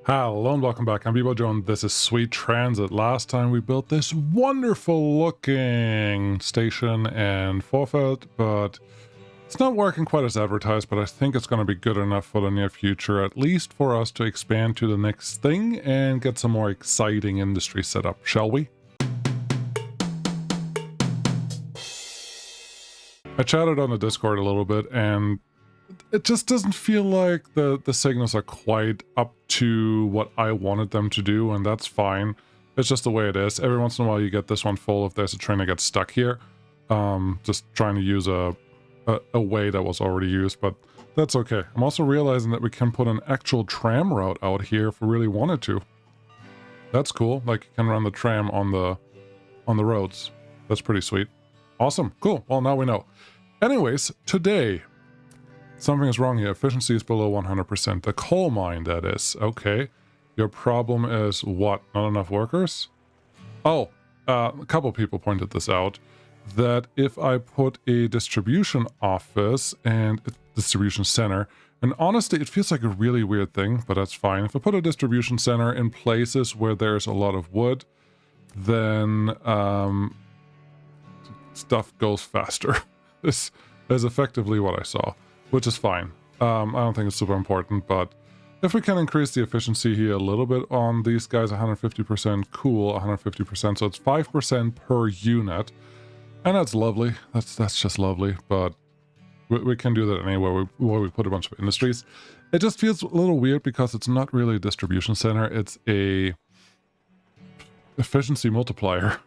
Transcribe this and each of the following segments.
Hello and welcome back. I'm Bebo Joe and this is Sweet Transit. Last time we built this wonderful looking station and forfeit, but it's not working quite as advertised, but I think it's going to be good enough for the near future, at least for us to expand to the next thing and get some more exciting industry set up, shall we? I chatted on the Discord a little bit and it just doesn't feel like the signals are quite up to what I wanted them to do, and that's fine. It's just the way it is. Every once in a while you get this one full if there's a train that gets stuck here. Just trying to use a way that was already used, but that's okay. I'm also realizing that we can put an actual tram route out here if we really wanted to. That's cool. Like, you can run the tram on the roads. That's pretty sweet. Awesome. Cool. Well, now we know. Anyways, today, something is wrong here. Efficiency is below 100%. The coal mine, that is. Okay. Your problem is what? Not enough workers? Oh, a couple people pointed this out. That if I put a distribution office and a distribution center, and honestly, it feels like a really weird thing, but that's fine. If I put a distribution center in places where there's a lot of wood, then stuff goes faster. This is effectively what I saw, which is fine. I don't think it's super important, but if we can increase the efficiency here a little bit on these guys, 150%, cool, 150%, so it's 5% per unit, and that's lovely. That's just lovely, but we can do that anywhere where we put a bunch of industries. It just feels a little weird because it's not really a distribution center, it's a efficiency multiplier.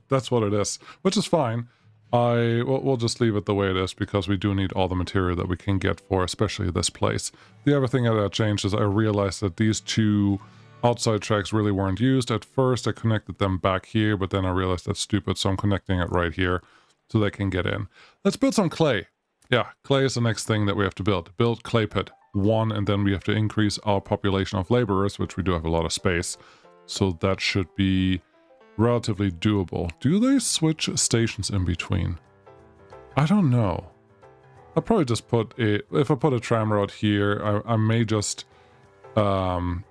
That's what it is, which is fine. We'll just leave it the way it is because we do need all the material that we can get for especially this place. The other thing that I changed is I realized that these two outside tracks really weren't used. At first I connected them back here, but then I realized that's stupid, so I'm connecting it right here so they can get in. Let's build some clay. Yeah, clay is the next thing that we have to build. Build clay pit 1, and then we have to increase our population of laborers, which we do have a lot of space. So that should be relatively doable. Do they switch stations in between? I don't know. I'll probably just put if I put a tram route here, I may just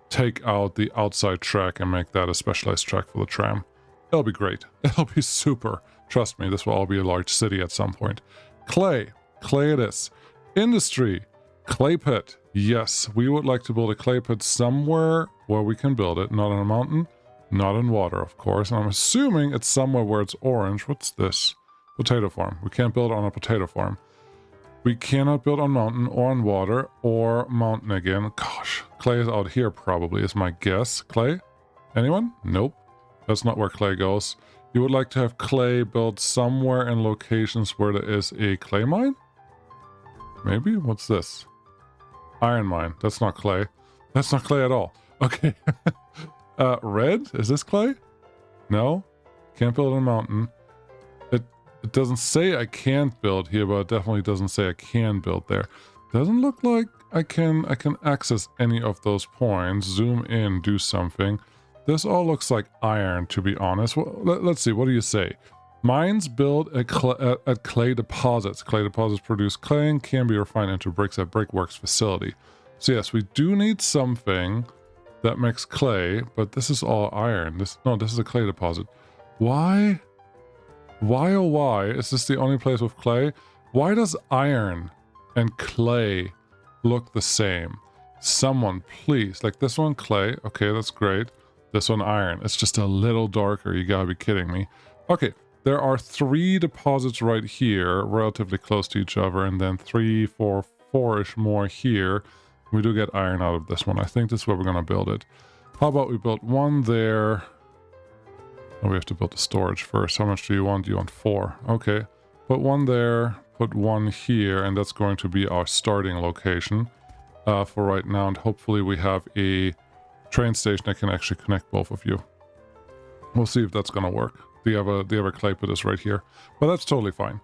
take out the outside track and make that a specialized track for the tram. It'll be great. It'll be super. Trust me, this will all be a large city at some point. Clay it is. Industry, clay pit. Yes, we would like to build a clay pit somewhere where we can build it, not on a mountain. Not in water, of course. And I'm assuming it's somewhere where it's orange. What's this? Potato farm. We can't build on a potato farm. We cannot build on mountain or on water or mountain again. Gosh, clay is out here probably is my guess. Clay? Anyone? Nope. That's not where clay goes. You would like to have clay built somewhere in locations where there is a clay mine? Maybe? What's this? Iron mine. That's not clay. That's not clay at all. Okay. Red? Is this clay? No? Can't build on a mountain. It doesn't say I can't build here, but it definitely doesn't say I can build there. Doesn't look like I can access any of those points. Zoom in, do something. This all looks like iron, to be honest. Well, let's see. What do you say? Mines built at clay deposits. Clay deposits produce clay and can be refined into bricks at Brickworks facility. So yes, we do need something that makes clay, but this is all iron. This is a clay deposit. Why? Why oh why? Is this the only place with clay? Why does iron and clay look the same? Someone, please. Like this one, clay. Okay, that's great. This one, iron. It's just a little darker. You gotta be kidding me. Okay, there are 3 deposits right here, relatively close to each other, and then 3, 4, 4-ish more here. We do get iron out of this one. I think this is where we're going to build it. How about we build 1 there? Oh, we have to build the storage first. How much do you want? You want 4. Okay. Put 1 there. Put 1 here. And that's going to be our starting location for right now. And hopefully we have a train station that can actually connect both of you. We'll see if that's going to work. The other clay pit is right here. But that's totally fine.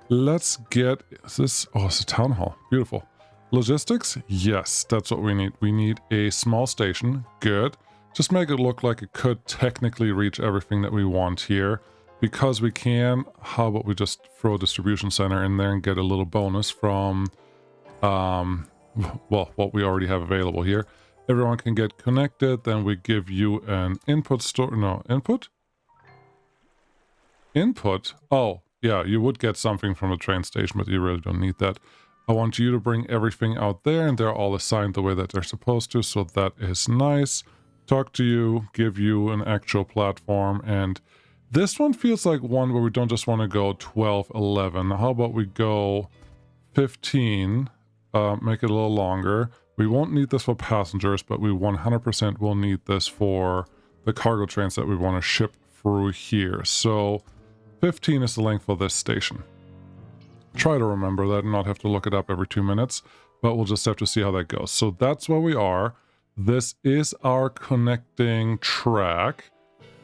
Let's get... Is this... Oh, it's a town hall. Beautiful. Logistics? Yes, that's what we need. We need a small station. Good. Just make it look like it could technically reach everything that we want here. Because we can, how about we just throw a distribution center in there and get a little bonus from, well, what we already have available here. Everyone can get connected. Then we give you an input store. No, input? Input? Oh, yeah, you would get something from the train station, but you really don't need that. I want you to bring everything out there, and they're all assigned the way that they're supposed to, so that is nice. Talk to you, give you an actual platform, and this one feels like one where we don't just want to go 12, 11. How about we go 15, make it a little longer. We won't need this for passengers, but we 100% will need this for the cargo trains that we want to ship through here. So 15 is the length for this station. Try to remember that and not have to look it up every 2 minutes, but we'll just have to see how that goes. So that's where we are. This is our connecting track,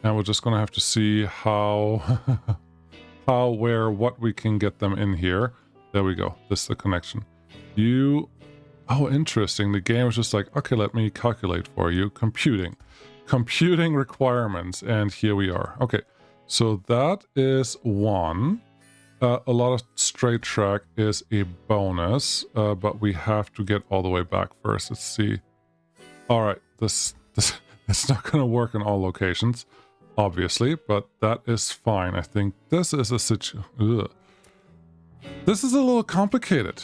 and we're just going to have to see how, what we can get them in here. There we go. This is the connection. Oh, interesting. The game was just like, okay, let me calculate for you. Computing requirements, and here we are. Okay, so that is one. A lot of straight track is a bonus, but we have to get all the way back first. Let's see. All right, this it's not going to work in all locations, obviously, but that is fine. I think this is a situation. This is a little complicated.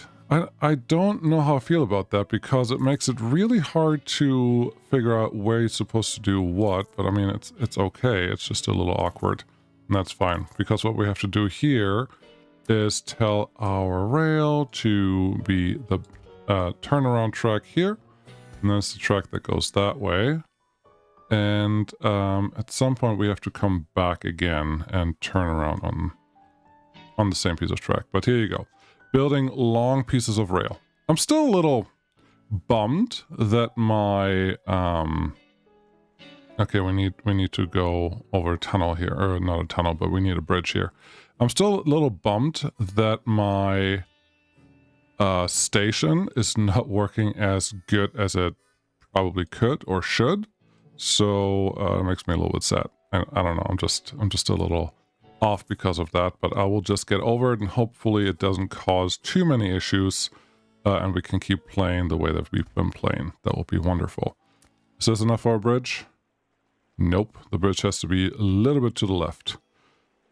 I don't know how I feel about that, because it makes it really hard to figure out where you're supposed to do what, but I mean, it's okay. It's just a little awkward, and that's fine, because what we have to do here is tell our rail to be the turnaround track here, and then it's the track that goes that way. And at some point we have to come back again and turn around on the same piece of track. But here you go. Building long pieces of rail. I'm still a little bummed that my okay, we need to go over a tunnel here, or not a tunnel, but we need a bridge here. I'm still a little bummed that my station is not working as good as it probably could or should. So it makes me a little bit sad. I don't know. I'm just a little off because of that, but I will just get over it, and hopefully it doesn't cause too many issues, and we can keep playing the way that we've been playing. That will be wonderful. Is this enough for a bridge? Nope. The bridge has to be a little bit to the left.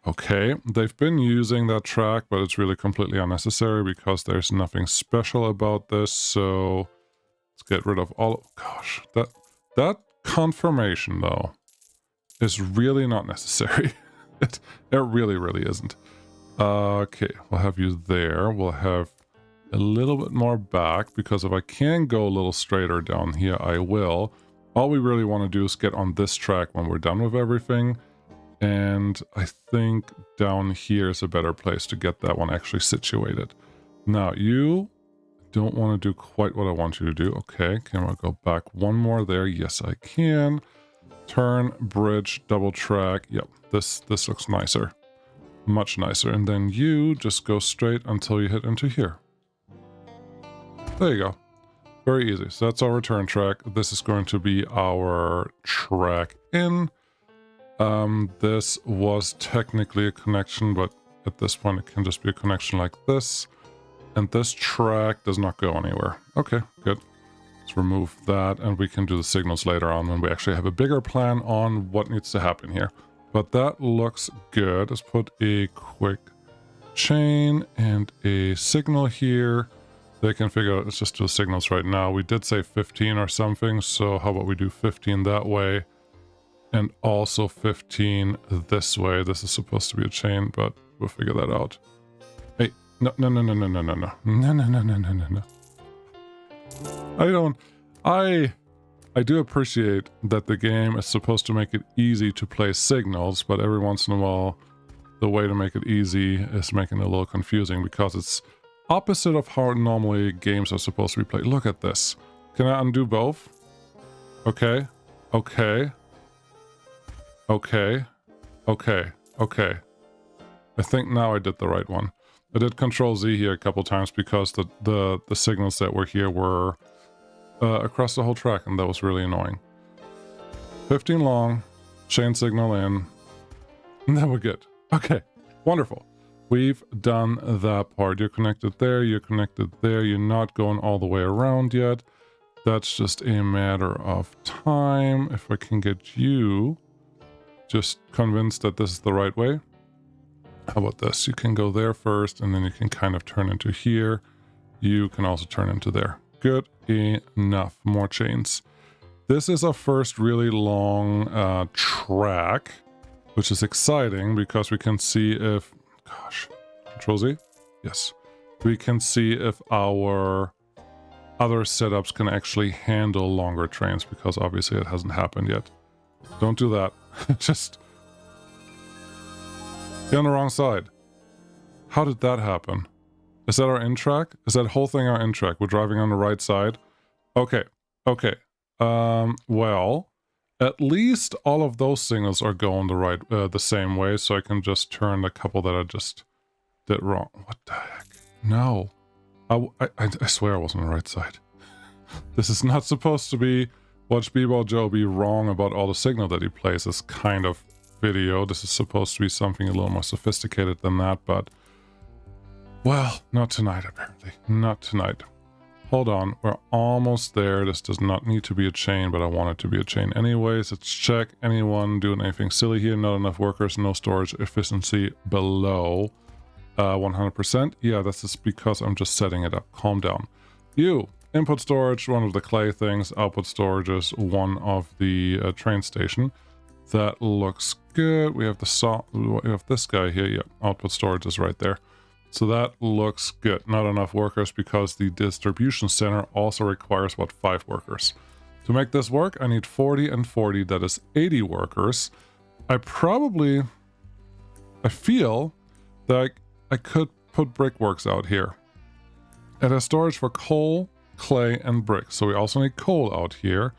Okay, they've been using that track, but it's really completely unnecessary because there's nothing special about this. So let's get rid of all. Gosh, that confirmation though is really not necessary. It really isn't. Okay, we'll have you there. We'll have a little bit more back, because if I can go a little straighter down here, I will. All we really want to do is get on this track when we're done with everything. And I think down here is a better place to get that one actually situated. Now, you don't want to do quite what I want you to do. Okay, can I go back one more there? Yes, I can. Turn, bridge, double track. Yep, this looks nicer. Much nicer. And then you just go straight until you hit into here. There you go. Very easy. So that's our return track. This is going to be our track in. This was technically a connection, but at this point it can just be a connection like this. And this track does not go anywhere. Okay, good. Let's remove that, and we can do the signals later on when we actually have a bigger plan on what needs to happen here. But that looks good. Let's put a quick chain and a signal here. They can figure out, let's just do signals right now. We did say 15 or something, so how about we do 15 that way? And also 15 this way. This is supposed to be a chain, but we'll figure that out. Hey, no. I do appreciate that the game is supposed to make it easy to play signals, but every once in a while, the way to make it easy is making it a little confusing, because it's opposite of how normally games are supposed to be played. Look at this. Can I undo both? Okay. Okay. Okay. Okay. Okay. I think now I did the right one. I did Control Z here a couple times because the signals that were here were across the whole track, and that was really annoying. 15 long, chain signal in, and then we're good. Okay, wonderful. We've done that part. You're connected there, you're connected there, you're not going all the way around yet. That's just a matter of time. If I can get you just convinced that this is the right way. How about this? You can go there first, and then you can kind of turn into here. You can also turn into there. Good enough. More chains. This is our first really long track, which is exciting because we can see if... Gosh. Control Z? Yes. We can see if our other setups can actually handle longer trains, because obviously it hasn't happened yet. Don't do that. Just... You're on the wrong side. How did that happen? Is that our in-track? Is that whole thing our in-track? We're driving on the right side? Okay. Okay. Well, at least all of those signals are going the same way, so I can just turn the couple that I just did wrong. What the heck? No. I swear I was on the right side. This is not supposed to be Watch B-Ball Joe be wrong about all the signal that he plays this kind of video. This is supposed to be something a little more sophisticated than that, but... Well, not tonight, apparently. Not tonight. Hold on, we're almost there. This does not need to be a chain, but I want it to be a chain anyways. Let's check. Anyone doing anything silly here? Not enough workers, no storage efficiency below 100%. Yeah, that's just because I'm just setting it up. Calm down. You, input storage, one of the clay things. Output storage is one of the train station. That looks good. We have we have this guy here. Yeah, output storage is right there. So that looks good. Not enough workers because the distribution center also requires, what, 5 workers. To make this work, I need 40 and 40. That is 80 workers. I feel that I could put brickworks out here. It has storage for coal, clay, and brick. So we also need coal out here.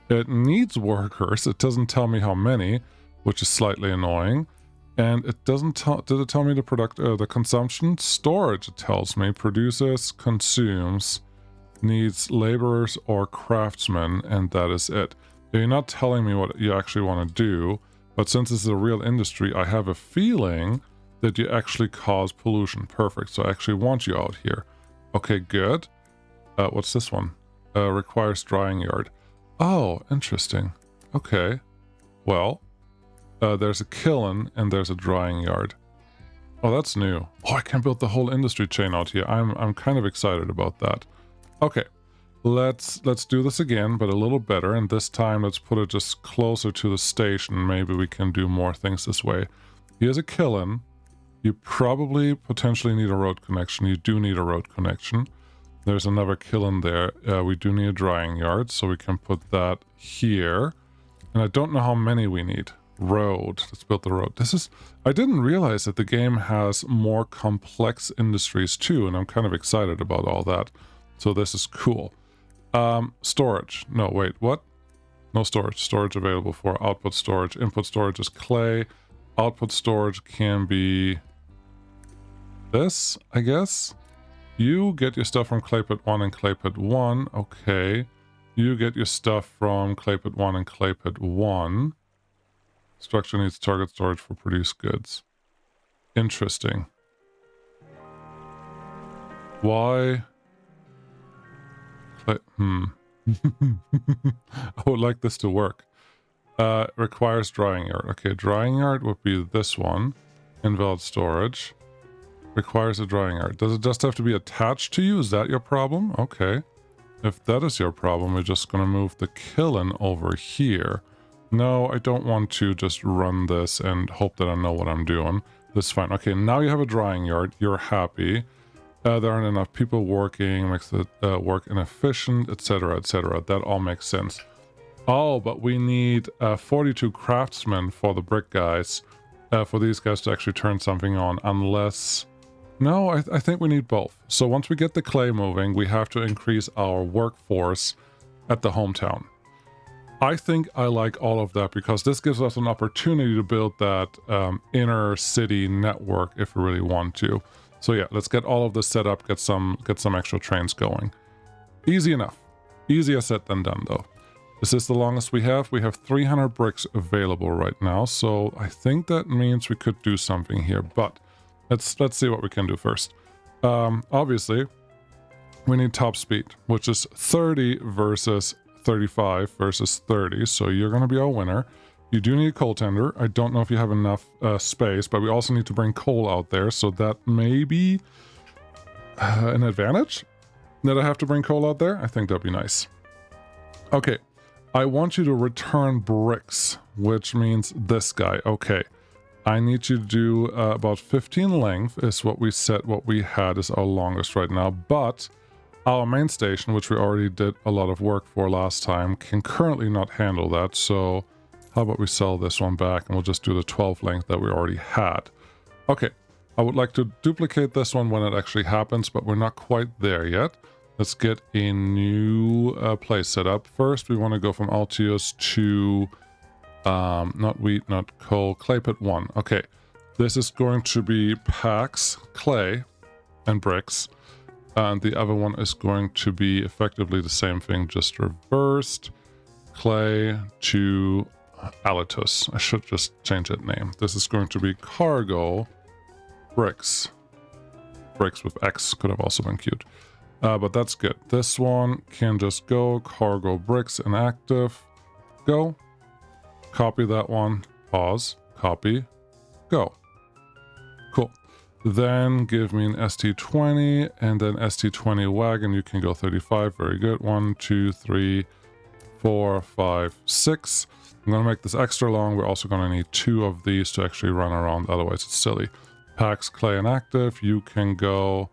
It needs workers. It doesn't tell me how many, which is slightly annoying. And it doesn't tell... Did it tell me the consumption? Storage, it tells me. Produces, consumes, needs laborers or craftsmen, and that is it. You're not telling me what you actually want to do, but since this is a real industry, I have a feeling that you actually cause pollution. Perfect. So I actually want you out here. Okay, good. What's this one? Requires drying yard. Oh, interesting. Okay. Well... there's a kiln and there's a drying yard. Oh, that's new. Oh, I can build the whole industry chain out here. I'm kind of excited about that. Okay, let's do this again, but a little better. And this time, let's put it just closer to the station. Maybe we can do more things this way. Here's a kiln. You probably potentially need a road connection. You do need a road connection. There's another kiln there. We do need a drying yard, so we can put that here. And I don't know how many we need. Road. Let's build the road. I didn't realize that the game has more complex industries too, and I'm kind of excited about all that. So this is cool. Storage. No, wait, what? No storage. Storage available for output storage. Input storage is clay. Output storage can be this, I guess. You get your stuff from clay pit 1 and clay pit 1. Okay. You get your stuff from clay pit 1 and clay pit 1. Structure needs target storage for produced goods. Interesting. Why? I would like this to work. Requires drying yard. Okay, drying yard would be this one. Invalid storage. Requires a drying yard. Does it just have to be attached to you? Is that your problem? Okay. If that is your problem, we're just going to move the kiln over here. No, I don't want to just run this and hope that I know what I'm doing. That's fine. Okay, now you have a drying yard. You're happy. There aren't enough people working, makes the work inefficient, etc., etc. That all makes sense. Oh, but we need 42 craftsmen for the brick guys, for these guys to actually turn something on, unless... No, I think we need both. So once we get the clay moving, we have to increase our workforce at the hometown. I think I like all of that because this gives us an opportunity to build that inner city network if we really want to. So yeah, let's get all of this set up, get some extra trains going. Easy enough. Easier said than done though. Is this the longest we have? We have 300 bricks available right now, so I think that means we could do something here, but let's see what we can do first. Obviously, we need top speed, which is 30 versus 35 versus 30. So you're going to be our winner. You do need a coal tender. I don't know if you have enough space, but we also need to bring coal out there. So that may be an advantage that I have to bring coal out there. I think that'd be nice. Okay, I want you to return bricks, which means this guy. Okay, I need you to do about 15 length is what we said, what we had is our longest right now. But our main station, which we already did a lot of work for last time, can currently not handle that. So how about we sell this one back and we'll just do the 12 length that we already had. Okay, I would like to duplicate this one when it actually happens, but we're not quite there yet. Let's get a new place set up. First, we want to go from Altius to, not wheat, not coal, clay pit 1. Okay, this is going to be packs, clay, and bricks. And the other one is going to be effectively the same thing, just reversed. Clay to Alitus. I should just change that name. This is going to be cargo bricks. Bricks with X could have also been cute. But that's good. This one can just go cargo bricks inactive. Go. Copy that one. Pause. Copy. Go. Cool. Then give me an ST20 and then ST20 wagon. You can go 35. Very good. 1, 2, 3, 4, 5, 6. I'm going to make this extra long. We're also going to need 2 of these to actually run around. Otherwise, it's silly. Packs, clay, and active. You can go.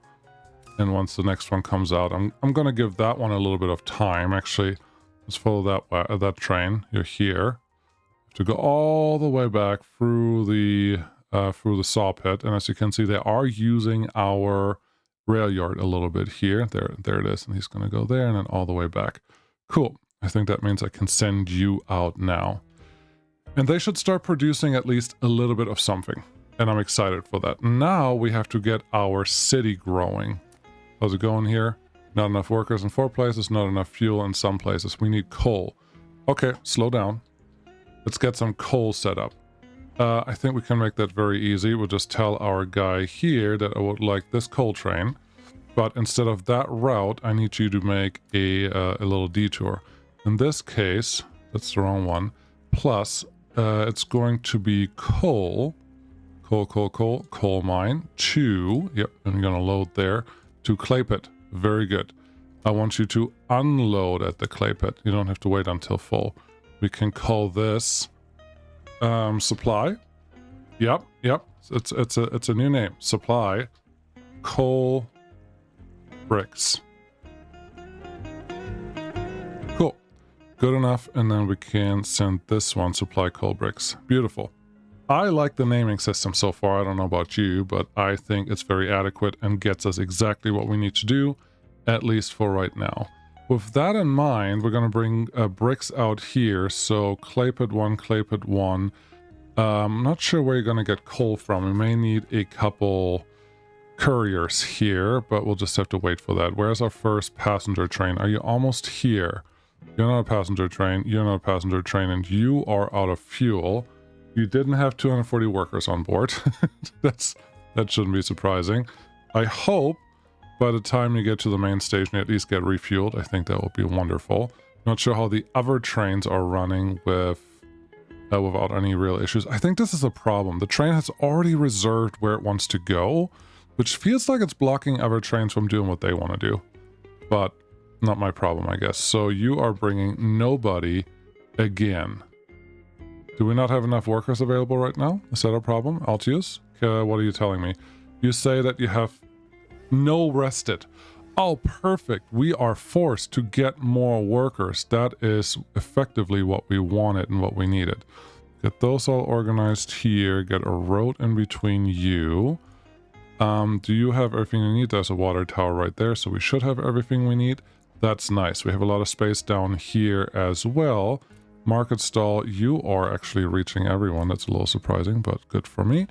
And once the next one comes out, I'm going to give that one a little bit of time. Actually, let's follow that train. You're here. You have to go all the way back through the saw pit. And as you can see, they are using our rail yard a little bit here. There it is. And he's going to go there and then all the way back. Cool. I think that means I can send you out now. And they should start producing at least a little bit of something. And I'm excited for that. Now we have to get our city growing. How's it going here? Not enough workers in 4 places, not enough fuel in some places. We need coal. Okay, slow down. Let's get some coal set up. I think we can make that very easy. We'll just tell our guy here that I would like this coal train. But instead of that route, I need you to make a little detour. In this case, that's the wrong one. Plus, it's going to be coal mine to, yep, I'm going to load there. To clay pit. Very good. I want you to unload at the clay pit. You don't have to wait until full. We can call this supply. Yep. It's a new name. Supply coal bricks. Cool. Good enough. And then we can send this one supply coal bricks. Beautiful. I like the naming system so far. I don't know about you, but I think it's very adequate and gets us exactly what we need to do, at least for right now. With that in mind, we're going to bring bricks out here. So clay pit 1, clay pit 1. I'm not sure where you're going to get coal from. We may need a couple couriers here, but we'll just have to wait for that. Where's our first passenger train? Are you almost here? You're not a passenger train. You're not a passenger train, and you are out of fuel. You didn't have 240 workers on board. That shouldn't be surprising. I hope by the time you get to the main station, you at least get refueled. I think that would be wonderful. Not sure how the other trains are running without any real issues. I think this is a problem. The train has already reserved where it wants to go, which feels like it's blocking other trains from doing what they want to do. But not my problem, I guess. So you are bringing nobody again. Do we not have enough workers available right now? Is that a problem? Altius? What are you telling me? You say that you have no rested. Oh, perfect. We are forced to get more workers. That is effectively what we wanted and what we needed. Get those all organized here. Get a road in between you. Do you have everything you need? There's a water tower right there, so we should have everything we need. That's nice. We have a lot of space down here as well. Market stall, you are actually reaching everyone. That's a little surprising, but good for me.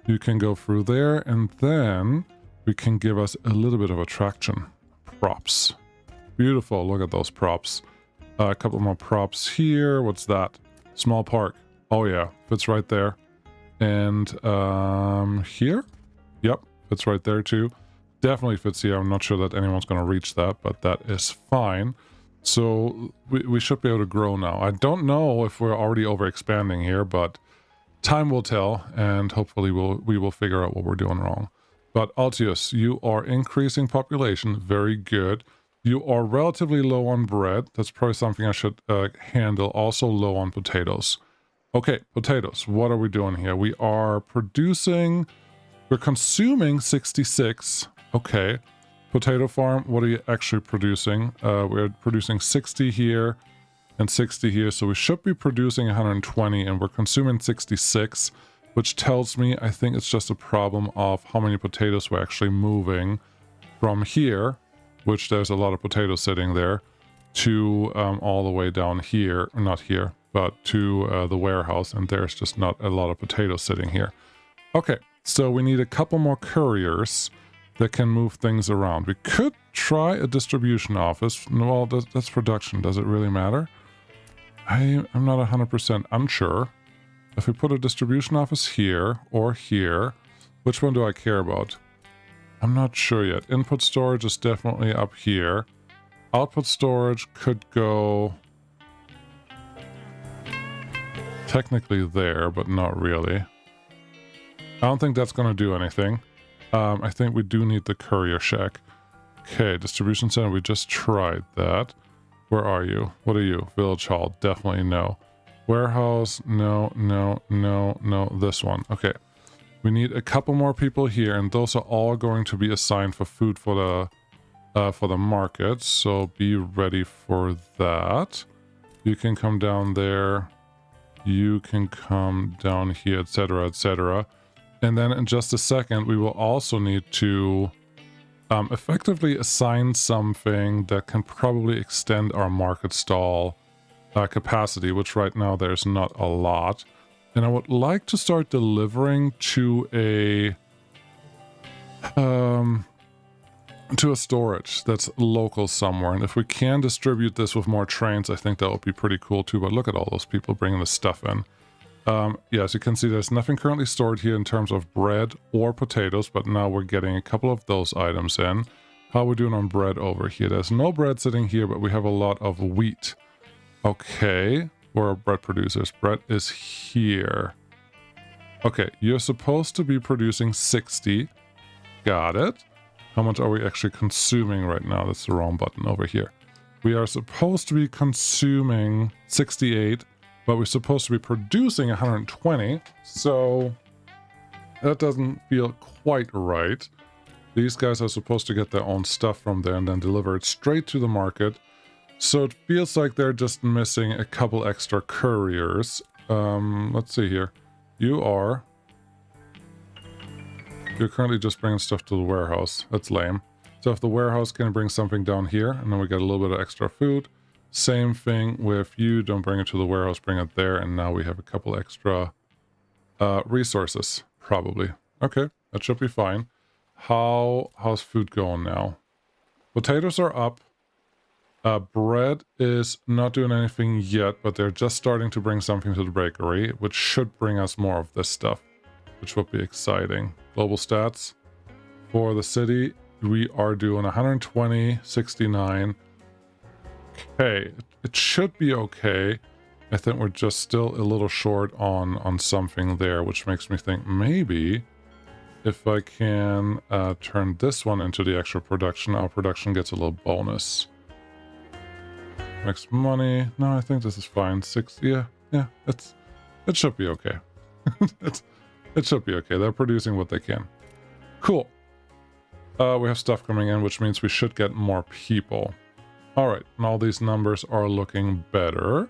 You can go through there, and then we can give us a little bit of attraction. Props. Beautiful. Look at those props. A couple more props here. What's that? Small park. Oh yeah, fits right there. And here? Yep, fits right there too. definitely fits here. I'm not sure that anyone's going to reach that, but that is fine. So we should be able to grow now. I don't know if we're already over expanding here, but time will tell, and hopefully we will figure out what we're doing wrong. But Altius, you are increasing population. Very good. You are relatively low on bread. That's probably something I should handle. Also low on potatoes. Okay, potatoes. What are we doing here? We are producing... We're consuming 66. Okay. Potato farm, what are you actually producing? We're producing 60 here and 60 here. So we should be producing 120 and we're consuming 66, which tells me I think it's just a problem of how many potatoes we're actually moving from here, which there's a lot of potatoes sitting there, to all the way down here. Not here, but to the warehouse. And there's just not a lot of potatoes sitting here. Okay. So we need a couple more couriers that can move things around. We could try a distribution office. Well, that's production. Does it really matter? I'm not 100% unsure. If we put a distribution office here or here, which one do I care about? I'm not sure yet. Input storage is definitely up here. Output storage could go technically there, but not really. I don't think that's going to do anything. I think we do need the courier shack. Okay, distribution center, we just tried that. Where are you? What are you? Village hall, definitely no. Warehouse, no, no, no, no. This one, okay. We need a couple more people here, and those are all going to be assigned for food for the market. So be ready for that. You can come down there. You can come down here, etc., etc. And then in just a second, we will also need to effectively assign something that can probably extend our market stall capacity, which right now there's not a lot. And I would like to start delivering to a storage that's local somewhere. And if we can distribute this with more trains, I think that would be pretty cool too. But look at all those people bringing this stuff in. Yeah, as you can see, there's nothing currently stored here in terms of bread or potatoes, but now we're getting a couple of those items in. How are we doing on bread over here? There's no bread sitting here, but we have a lot of wheat. Okay, where are bread producers? Bread is here. Okay, you're supposed to be producing 60. Got it. How much are we actually consuming right now? That's the wrong button over here. We are supposed to be consuming 68. But we're supposed to be producing 120, so that doesn't feel quite right. These guys are supposed to get their own stuff from there and then deliver it straight to the market. So it feels like they're just missing a couple extra couriers. Let's see here. You're currently just bringing stuff to the warehouse. That's lame. So if the warehouse can bring something down here, and then we get a little bit of extra food. Same thing with you. Don't bring it to the warehouse, bring it there. And now we have a couple extra resources, probably. Okay, that should be fine. How's food going now? Potatoes are up. Bread is not doing anything yet, but they're just starting to bring something to the bakery, which should bring us more of this stuff, which would be exciting. Global stats for the city, we are doing 120, 69. Okay, it should be okay. I think we're just still a little short on something there, which makes me think maybe if I can turn this one into the extra production, our production gets a little bonus. Makes money. No, I think this is fine. 6, yeah, it should be okay. It should be okay. They're producing what they can. Cool. We have stuff coming in, which means we should get more people. All right, and all these numbers are looking better.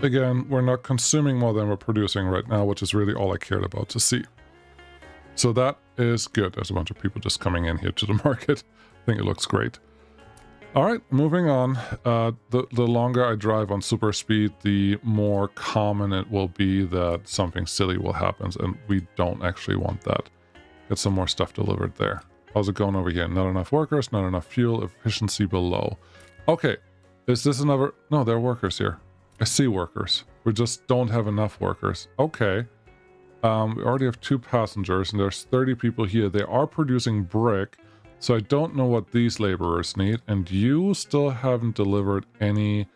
Again, we're not consuming more than we're producing right now, which is really all I cared about to see. So that is good. There's a bunch of people just coming in here to the market. I think it looks great. All right, moving on. The longer I drive on super speed, the more common it will be that something silly will happen, and we don't actually want that. Get some more stuff delivered there. How's it going over here? Not enough workers, not enough fuel, efficiency below. Okay, is this another... No, there are workers here. I see workers. We just don't have enough workers. Okay. We already have 2 passengers, and there's 30 people here. They are producing brick, so I don't know what these laborers need. And you still haven't delivered any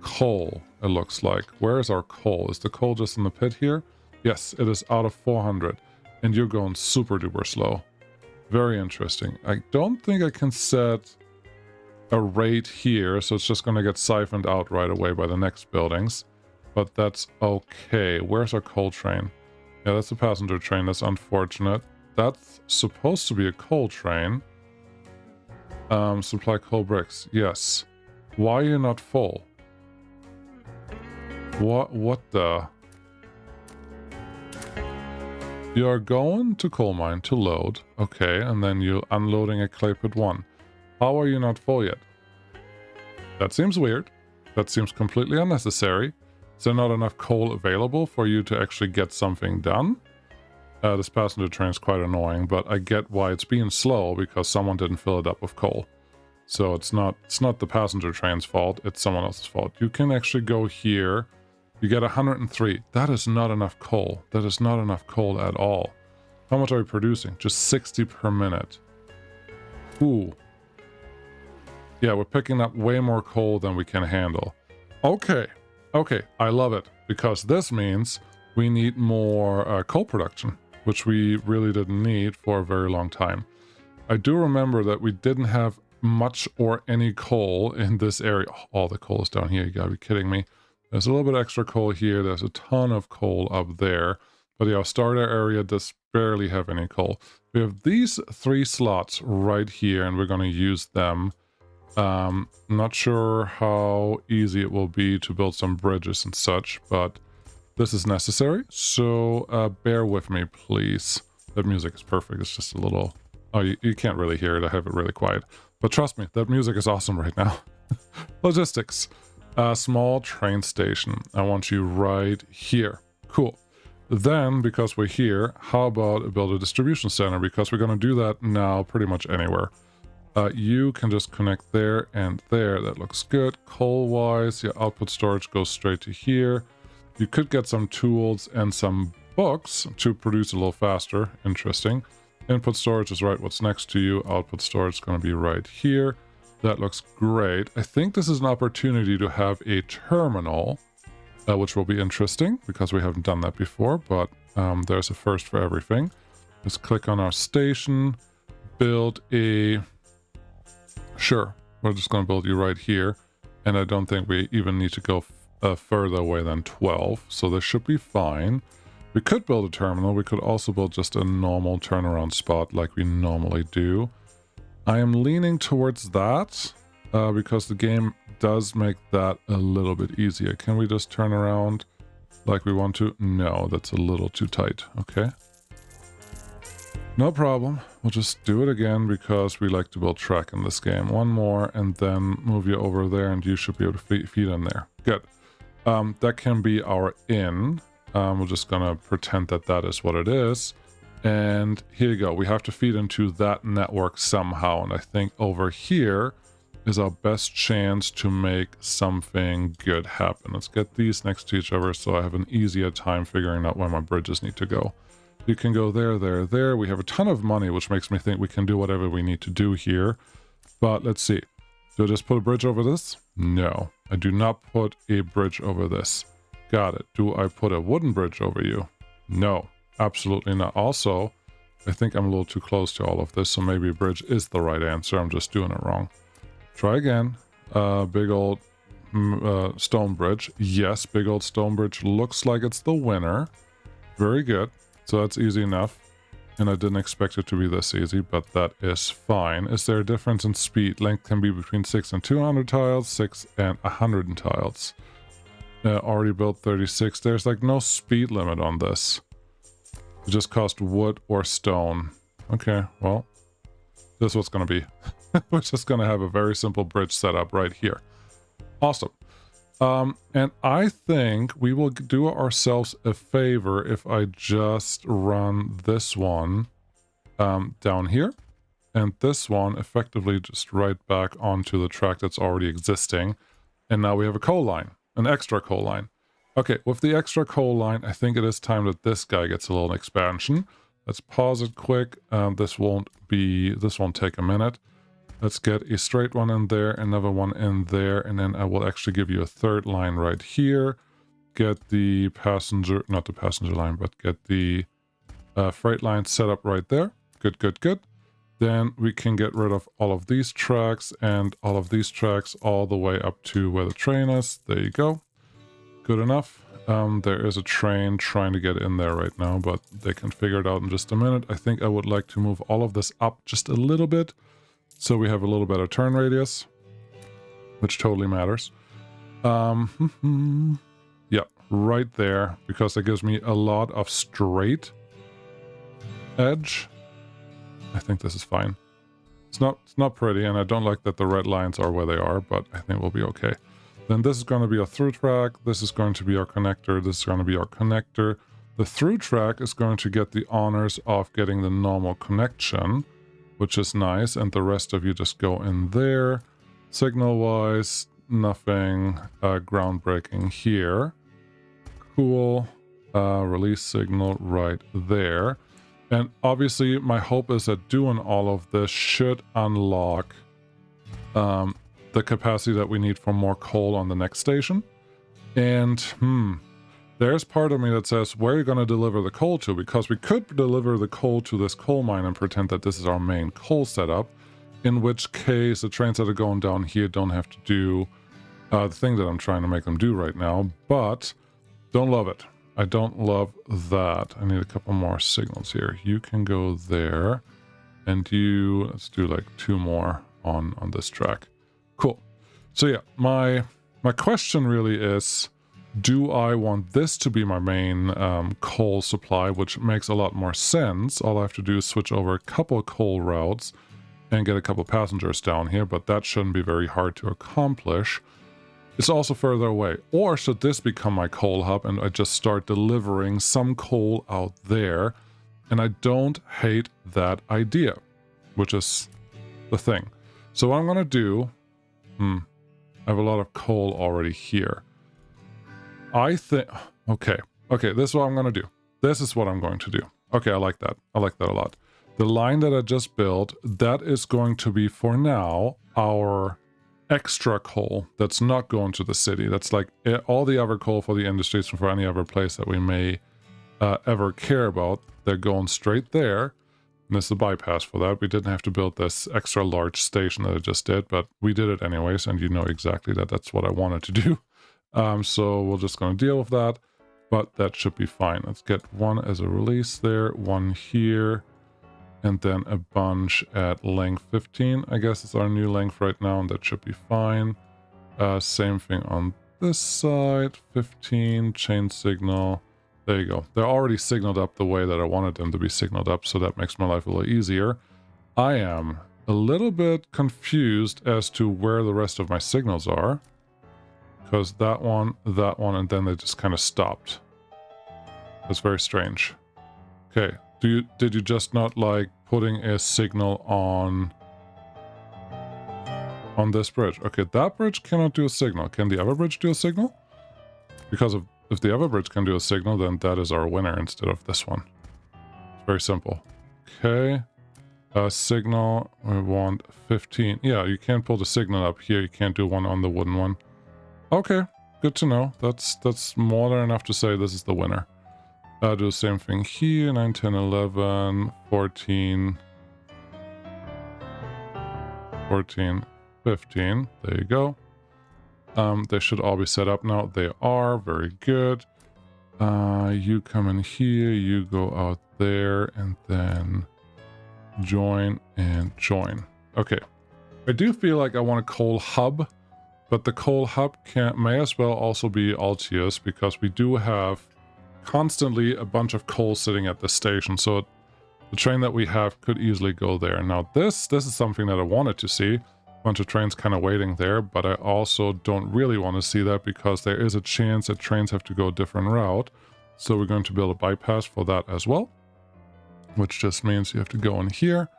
coal, it looks like. Where is our coal? Is the coal just in the pit here? Yes, it is out of 400. And you're going super duper slow. Very interesting. I don't think I can set a rate here, so it's just going to get siphoned out right away by the next buildings. But that's okay. Where's our coal train? Yeah, that's a passenger train. That's unfortunate. That's supposed to be a coal train. Supply coal bricks. Yes. Why are you not full? What the? You're going to coal mine to load. Okay, and then you're unloading at clay pit 1. How are you not full yet? That seems weird. That seems completely unnecessary. Is there not enough coal available for you to actually get something done? This passenger train is quite annoying, but I get why it's being slow, because someone didn't fill it up with coal. So it's not the passenger train's fault, it's someone else's fault. You can actually go here. You get 103. That is not enough coal. That is not enough coal at all. How much are we producing? Just 60 per minute. Ooh. Yeah, we're picking up way more coal than we can handle. Okay. Okay, I love it. Because this means we need more coal production, which we really didn't need for a very long time. I do remember that we didn't have much or any coal in this area. Oh, all the coal is down here. You gotta be kidding me. There's a little bit extra coal here. There's a ton of coal up there. But yeah, our starter area does barely have any coal. We have these 3 slots right here, and we're going to use them. Not sure how easy it will be to build some bridges and such, but this is necessary. So bear with me, please. That music is perfect. It's just a little... Oh, you can't really hear it. I have it really quiet. But trust me, that music is awesome right now. Logistics. Small train station. I want you right here. Cool. Then, because we're here, how about build a distribution center? Because we're going to do that now pretty much anywhere. You can just connect there and there. That looks good. Coal-wise, your output storage goes straight to here. You could get some tools and some books to produce a little faster. Interesting. Input storage is right what's next to you. Output storage is going to be right here. That looks great. I think this is an opportunity to have a terminal, which will be interesting because we haven't done that before, but there's a first for everything. Let's click on our station, build a... Sure, we're just going to build you right here, and I don't think we even need to go further away than 12, so this should be fine. We could build a terminal. We could also build just a normal turnaround spot like we normally do. I am leaning towards that because the game does make that a little bit easier. Can we just turn around like we want to? No, that's a little too tight. Okay. No problem. We'll just do it again because we like to build track in this game. One more and then move you over there and you should be able to feed in there. Good. That can be our in. We're just going to pretend that that is what it is. And here you go. We have to feed into that network somehow. And I think over here is our best chance to make something good happen. Let's get these next to each other so I have an easier time figuring out where my bridges need to go. You can go there, there, there. We have a ton of money, which makes me think we can do whatever we need to do here. But let's see. Do I just put a bridge over this? No, I do not put a bridge over this. Got it. Do I put a wooden bridge over you? No. Absolutely not. Also, I think I'm a little too close to all of this, so maybe a bridge is the right answer. I'm just doing it wrong. Try again. Big old stone bridge. Yes, big old stone bridge looks like it's the winner. Very good. So that's easy enough. And I didn't expect it to be this easy, but that is fine. Is there a difference in speed? Length can be between 6 and 200 tiles, 6 and 100 tiles. Already built 36. There's like no speed limit on this. It just cost wood or stone. Okay, well, this is what's going to be. We're just going to have a very simple bridge set up right here. Awesome. And I think we will do ourselves a favor if I just run this one down here. And this one effectively just right back onto the track that's already existing. And now we have a coal line, an extra coal line. Okay, with the extra coal line, I think it is time that this guy gets a little expansion. Let's pause it quick. This won't take a minute. Let's get a straight one in there, another one in there, and then I will actually give you a third line right here. Get the passenger, not the passenger line, but get the freight line set up right there. Good, good, good. Then we can get rid of all of these tracks and all of these tracks all the way up to where the train is. There you go. Good enough. There is a train trying to get in there right now, but they can figure it out in just a minute. I think I would like to move all of this up just a little bit so we have a little better turn radius, which totally matters. Yeah, right there, because it gives me a lot of straight edge. I think this is fine. It's not pretty, and I don't like that the red lines are where they are, but I think we'll be okay. Then this is going to be a through track. This is going to be our connector. This is going to be our connector. The through track is going to get the honors of getting the normal connection, which is nice. And the rest of you just go in there. Signal-wise, nothing groundbreaking here. Cool. Release signal right there. And obviously, my hope is that doing all of this should unlock the capacity that we need for more coal on the next station. And, there's part of me that says, where are you going to deliver the coal to? Because we could deliver the coal to this coal mine and pretend that this is our main coal setup, in which case the trains that are going down here don't have to do the thing that I'm trying to make them do right now, but don't love it. I don't love that. I need a couple more signals here. You can go there, and let's do like 2 more on this track. Cool. So yeah, my question really is, do I want this to be my main coal supply, which makes a lot more sense. All I have to do is switch over a couple coal routes and get a couple passengers down here, but that shouldn't be very hard to accomplish. It's also further away. Or should this become my coal hub and I just start delivering some coal out there? And I don't hate that idea, which is the thing. So what I'm going to do, I have a lot of coal already here. I think, okay, this is what I'm going to do. This is what I'm going to do. Okay, I like that. I like that a lot. The line that I just built, that is going to be, for now, our extra coal that's not going to the city. That's like all the other coal for the industries and for any other place that we may ever care about. They're going straight there. And this is the bypass for that. We didn't have to build this extra large station that I just did, but we did it anyways, and you know exactly that that's what I wanted to do. So we're just going to deal with that, but that should be fine. Let's get one as a release there, one here, and then a bunch at length 15. I guess it's our new length right now, and that should be fine. Same thing on this side, 15, chain signal. There you go. They're already signaled up the way that I wanted them to be signaled up, so that makes my life a little easier. I am a little bit confused as to where the rest of my signals are, because that one, and then they just kind of stopped. That's very strange. Okay. Did you just not like putting a signal on this bridge? Okay, that bridge cannot do a signal. Can the other bridge do a signal? Because if the other bridge can do a signal, then that is our winner instead of this one. It's very simple. Okay. Signal, we want 15. Yeah, you can't pull the signal up here. You can't do one on the wooden one. Okay, good to know. That's more than enough to say this is the winner. Do the same thing here, 9, 10, 11, 14, 15. There you go. They should all be set up now. They are. Very good. You come in here, you go out there, and then join and join. Okay. I do feel like I want a coal hub, but the coal hub may as well also be Altius, because we do have constantly a bunch of coal sitting at the station, so the train that we have could easily go there. Now this is something that I wanted to see, a bunch of trains kind of waiting there, but I also don't really want to see that because there is a chance that trains have to go a different route. So we're going to build a bypass for that as well, which just means you have to go in here.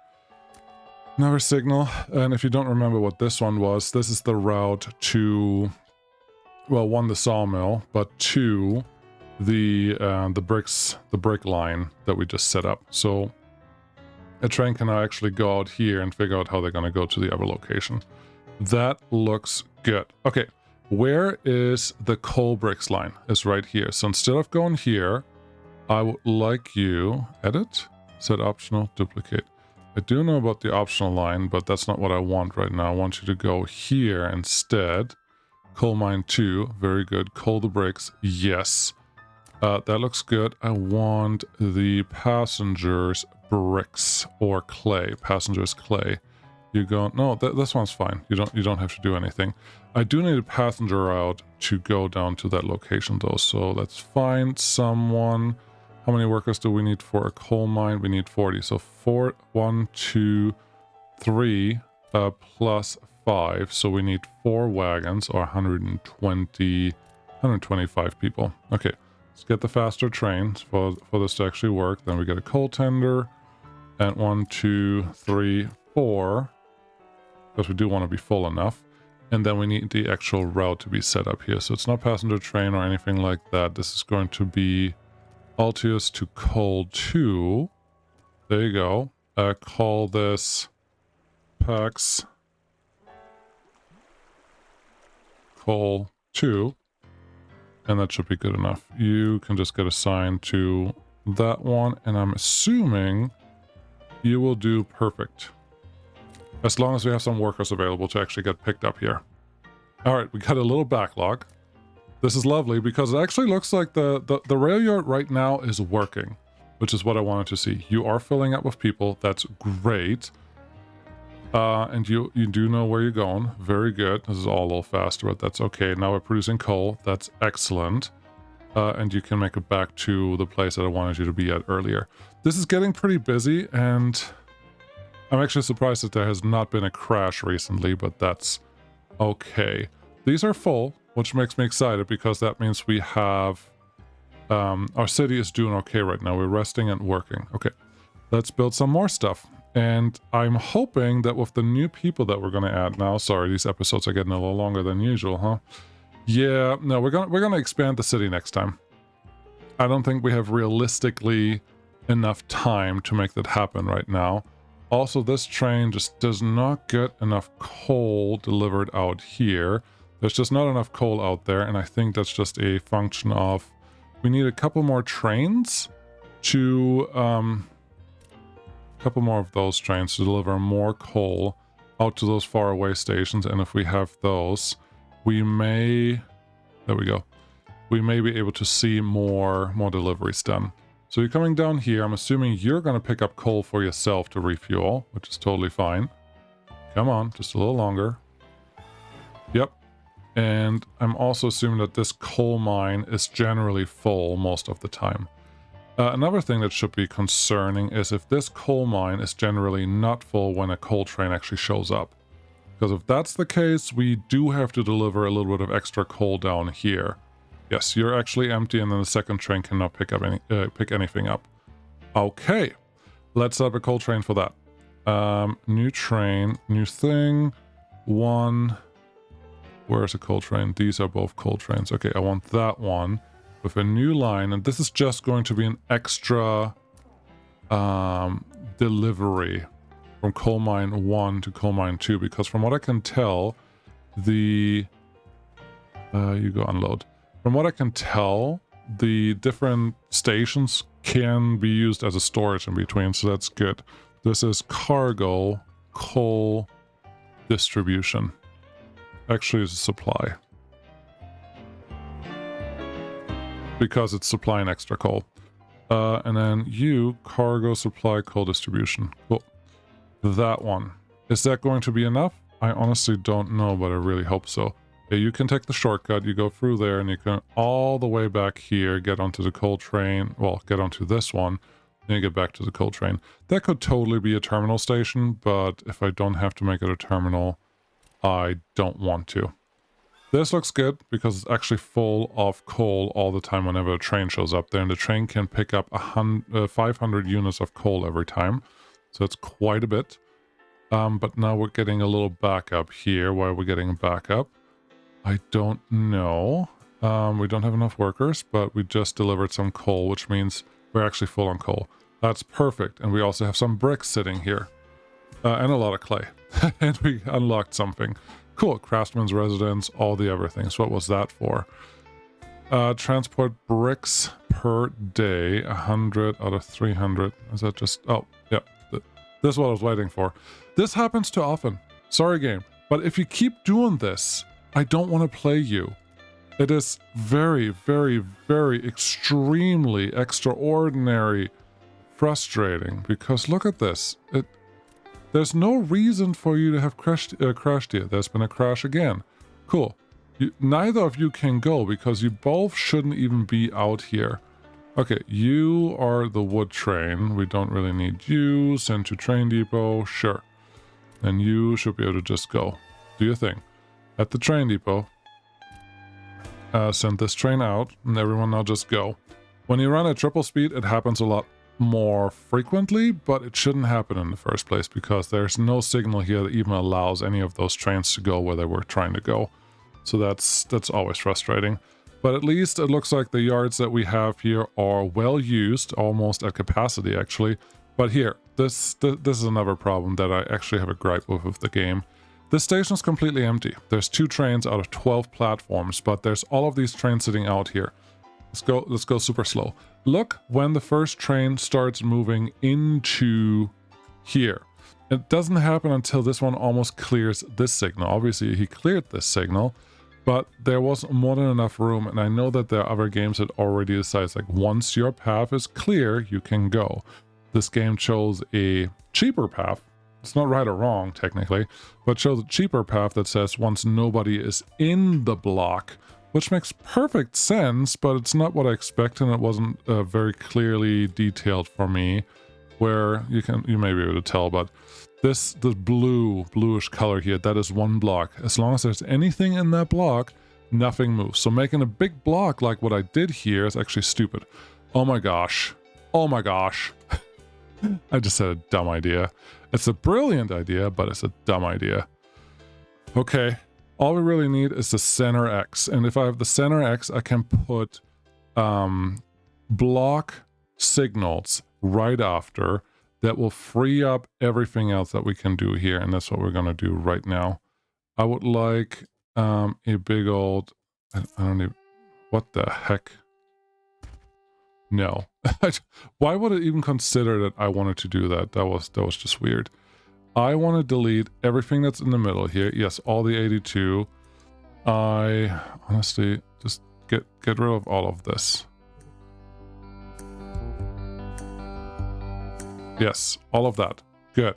Another signal, and if you don't remember what this one was, this is the route to well, one, the sawmill, but two, the brick line that we just set up. So a train can now actually go out here and figure out how they're going to go to the other location. That looks good. Okay, where is the coal bricks line? It's right here. So instead of going here, I would like you, edit, set optional, duplicate. I do know about the optional line, but that's not what I want right now. I want you to go here instead. Coal mine 2, very good. Coal the bricks, yes. That looks good. I want the passengers bricks or clay. Passengers clay. You go, no, this one's fine. You don't have to do anything. I do need a passenger route to go down to that location though. So let's find someone. How many workers do we need for a coal mine? We need 40. So 4, 1, 2, 3, plus 5. So we need 4 wagons or 125 people. Okay, let's get the faster trains for this to actually work. Then we get a coal tender and 1, 2, 3, 4. Because we do want to be full enough. And then we need the actual route to be set up here. So it's not passenger train or anything like that. This is going to be Altius to coal 2. There you go. Call this Pax coal 2. And that should be good enough. You can just get assigned to that one. And I'm assuming you will do perfect. As long as we have some workers available to actually get picked up here. All right, we got a little backlog. This is lovely because it actually looks like the rail yard right now is working, which is what I wanted to see. You are filling up with people. That's great. And you do know where you're going. Very good. This is all a little faster, but that's okay. Now we're producing coal. That's excellent. And you can make it back to the place that I wanted you to be at earlier. This is getting pretty busy, and I'm actually surprised that there has not been a crash recently, but that's okay. These are full, which makes me excited because that means we have... our city is doing okay right now. We're resting and working. Okay, let's build some more stuff. And I'm hoping that with the new people that we're going to add now... Sorry, these episodes are getting a little longer than usual, huh? Yeah, no, we're gonna expand the city next time. I don't think we have realistically enough time to make that happen right now. Also, this train just does not get enough coal delivered out here. There's just not enough coal out there, and I think that's just a function of we need a couple more trains to couple more of those trains to deliver more coal out to those faraway stations. And if we have those, we may, there we go, we may be able to see more deliveries done. So you're coming down here. I'm assuming you're going to pick up coal for yourself to refuel, which is totally fine. Come on, just a little longer. Yep. And I'm also assuming that this coal mine is generally full most of the time. Another thing that should be concerning is if this coal mine is generally not full when a coal train actually shows up. Because if that's the case, we do have to deliver a little bit of extra coal down here. Yes, you're actually empty, and then the second train cannot pick anything up. Okay, let's set up a coal train for that. New train, new thing. One. Where's a coal train? These are both coal trains. Okay, I want that one with a new line, and this is just going to be an extra delivery from coal mine 1 to coal mine 2, because from what I can tell, you go unload. From what I can tell, the different stations can be used as a storage in between, so that's good. This is cargo coal distribution. Actually, it's a supply. Because it's supplying extra coal. And then you, cargo supply coal distribution. Cool. That one. Is that going to be enough? I honestly don't know, but I really hope so. Yeah, you can take the shortcut, you go through there, and you can all the way back here, get onto the coal train, well, get onto this one, then you get back to the coal train. That could totally be a terminal station, but if I don't have to make it a terminal, I don't want to. This looks good because it's actually full of coal all the time whenever a train shows up there, and the train can pick up 500 units of coal every time, so it's quite a bit. But now we're getting a little backup here. Why are we getting a backup? I don't know. We don't have enough workers, but we just delivered some coal, which means we're actually full on coal. That's perfect. And we also have some bricks sitting here. And a lot of clay. And we unlocked something. Cool. Craftsman's residence, all the other things. What was that for? Transport bricks per day, 100 out of 300. Is that just... Oh, yeah. This is what I was waiting for. This happens too often. Sorry, game. But if you keep doing this, I don't want to play you. It is very, very, very extremely extraordinary frustrating because look at this. There's no reason for you to have crashed here. There's been a crash again. Cool. Neither of you can go because you both shouldn't even be out here. Okay, you are the wood train. We don't really need you. Send to train depot. Sure. And you should be able to just go. Do your thing. At the train depot, send this train out and everyone now just go. When you run at triple speed, it happens a lot more frequently, but it shouldn't happen in the first place because there's no signal here that even allows any of those trains to go where they were trying to go. So that's always frustrating. But at least it looks like the yards that we have here are well used, almost at capacity actually. But here, this is another problem that I actually have a gripe with the game. This station is completely empty. There's 2 trains out of 12 platforms, but there's all of these trains sitting out here. Let's go super slow. Look when the first train starts moving into here. It doesn't happen until this one almost clears this signal. Obviously, he cleared this signal, but there was more than enough room, and I know that there are other games that already decide, like, once your path is clear, you can go. This game chose a cheaper path. It's not right or wrong, technically, but chose a cheaper path that says once nobody is in the block, which makes perfect sense, but it's not what I expected, and it wasn't very clearly detailed for me, where you may be able to tell, but this bluish color here, that is one block. As long as there's anything in that block, nothing moves. So making a big block like what I did here is actually stupid. Oh my gosh. Oh my gosh. I just had a dumb idea. It's a brilliant idea, but it's a dumb idea. Okay. All we really need is the center X. And if I have the center X, I can put block signals right after that will free up everything else that we can do here. And that's what we're going to do right now. I would like a big old... I don't even... What the heck? No. Why would it even consider that I wanted to do that? That was just weird. I want to delete everything that's in the middle here. Yes, all the 82. I honestly just get rid of all of this. Yes, all of that. Good.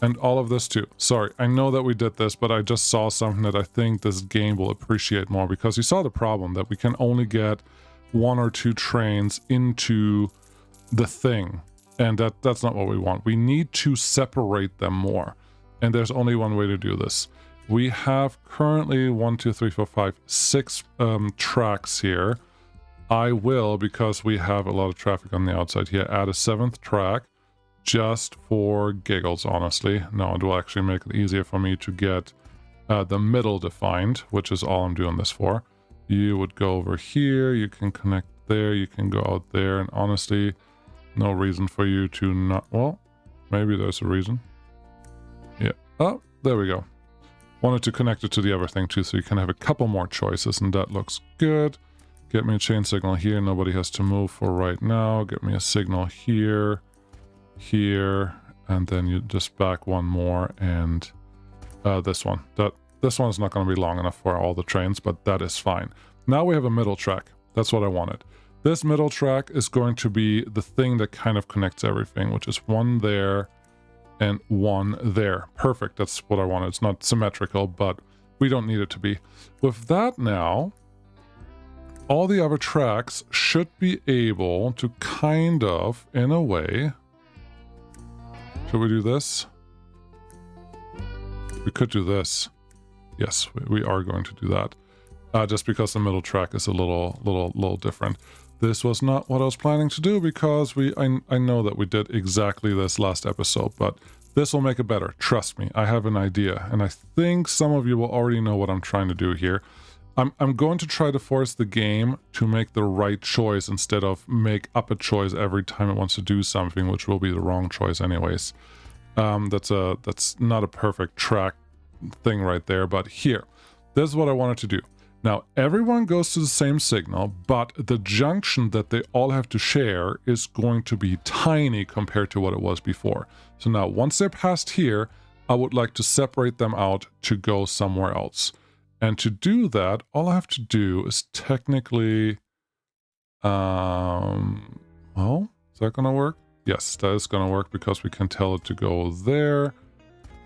And all of this too. Sorry, I know that we did this, but I just saw something that I think this game will appreciate more, because you saw the problem that we can only get 1 or 2 trains into the thing. And that's not what we want. We need to separate them more. And there's only one way to do this. We have currently 1, 2, 3, 4, 5, 6 tracks here. I will, because we have a lot of traffic on the outside here, add a 7th track just for giggles, honestly. No, it will actually make it easier for me to get the middle defined, which is all I'm doing this for. You would go over here, you can connect there, you can go out there, and honestly, no reason for you to not... Well, maybe there's a reason. Yeah. Oh, there we go. Wanted to connect it to the other thing too, so you can have a couple more choices, and that looks good. Get me a chain signal here, nobody has to move for right now. Get me a signal here, here, and then you just back one more, and this one. This one is not going to be long enough for all the trains, but that is fine. Now we have a middle track. That's what I wanted. This middle track is going to be the thing that kind of connects everything, which is 1 there and 1 there. Perfect. That's what I wanted. It's not symmetrical, but we don't need it to be. With that now, all the other tracks should be able to kind of, in a way... Should we do this? We could do this. Yes, we are going to do that. Just because the middle track is a little different. This was not what I was planning to do, because I know that we did exactly this last episode, but this will make it better. Trust me, I have an idea, and I think some of you will already know what I'm trying to do here. I'm going to try to force the game to make the right choice instead of make up a choice every time it wants to do something, which will be the wrong choice anyways. That's not a perfect track thing right there, but here, this is what I wanted to do. Now, everyone goes to the same signal, but the junction that they all have to share is going to be tiny compared to what it was before. So now, once they're past here, I would like to separate them out to go somewhere else. And to do that, all I have to do is technically... well, is that going to work? Yes, that is going to work because we can tell it to go there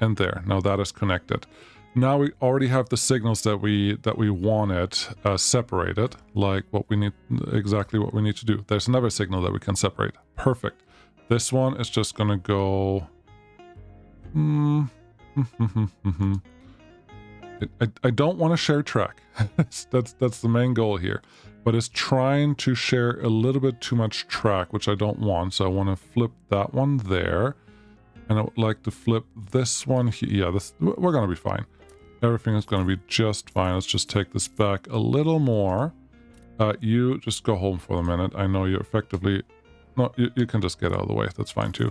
and there. Now that is connected. Now we already have the signals that we wanted separated, like what we need, exactly what we need to do. There's another signal that we can separate. Perfect. This one is just gonna go. I don't want to share track. that's the main goal here, but it's trying to share a little bit too much track, which I don't want. So I want to flip that one there, and I would like to flip this one here. Yeah, we're gonna be fine. Everything is going to be just fine. Let's just take this back a little more. You just go home for a minute. I know you effectively... No, you can just get out of the way. That's fine too.